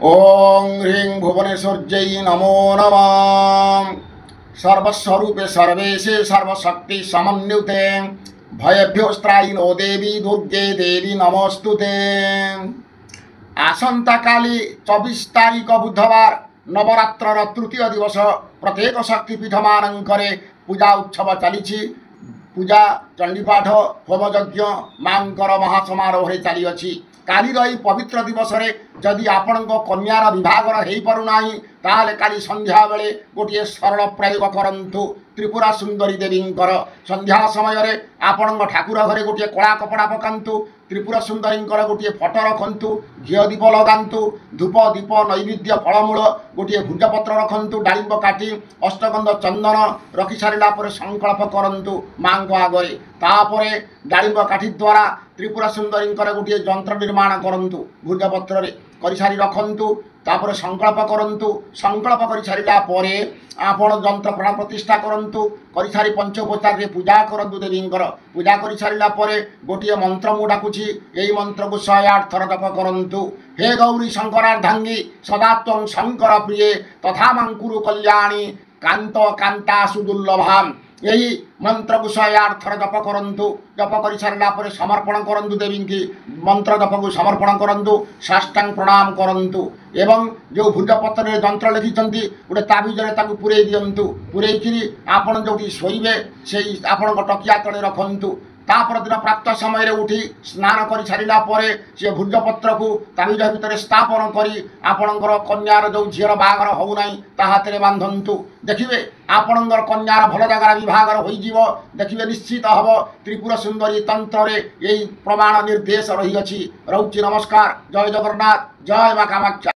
ओं ह्रीं भुवनेश्वर्यै नमो नमः। सर्वस्वरूपे सर्वेशे सर्वशक्ति समन्विते भयभ्योस्त्रायिनो देवी दुर्गे देवी नमस्तुते। आसंता काली 24 तारिख बुधवार नवरात्र तृतीय दिवस प्रत्येक शक्तिपीठ मानकरे पूजा उत्सव चली। पूजा चंडीपाठ होमयज्ञ मांकर महासमारोह चली अच्छी। काली रही पवित्र दिवस रे जदि आपण कन्यार विभागर हो पारना ताले काली संध्या बेले गोटे सरल प्रयोग करंतु। त्रिपुरा सुंदरी देवींकर संध्या समय रे आपण ठाकुर घरे गोटे कला कपड़ा पकांतु। त्रिपुरा सुंदरी गोटे फटो रखंतु। घी दीप लगांतु। धूप दीप नैवेद्य फलमूल गोटे भुजपत्र रखंतु। डालिंब काटी अष्टगंध चंदन रखि सारा पर संकल्प करंतु माँ आगे। तापर डालिंब काठी द्वारा त्रिपुरा सुंदरी गोटे यंत्र निर्माण करंतु। भुजपत्र कर सारी रखंतु। तापर संकल्प करंतु। संकल्प कर सारा पर आपण यंत्र प्राण प्रतिष्ठा करंतु। कर सारी पंचोपचार रे पूजा करंतु। देवींकर पूजा कर सारा पर गोटे मंत्र मु डाकुछि। यही मंत्र को 108 थर जप करंतु। हे गौरी शंकरार्धांगी सदा त्वं शंकर प्रिये तथा मंकुरु कल्याणी कांत कांता सुदुर्लभाम। यही मंत्र को 108 थर जप करंतु। जप कर सारा पर समर्पण करंतु। देवी की मंत्र जप को समर्पण करंतु। साष्टांग प्रणाम करंतु। एवं जो भुजपत्र यंत्र लिखिं गोटे ताबिजरे ताकू पुरे दिंतु। पुरेकरी आपण जो शोबे से आपण टकिया तले रखंतु। तापर दिन प्राप्त समय रे उठी स्नान कर सारा पर से भुजपत्र को ताबिज भितर स्थापन करी आपणकर कन्यार जो झीर बाहागर हो ना हाथ में बांधतु। देखिए आपणकर कन्यार भल जगार विभागर हो। देखिए निश्चित हम त्रिपुरा सुंदरी तंत्र यही प्रमाण निर्देश रही। नमस्कार। जय जगन्नाथ। जय माँ कामाख्या।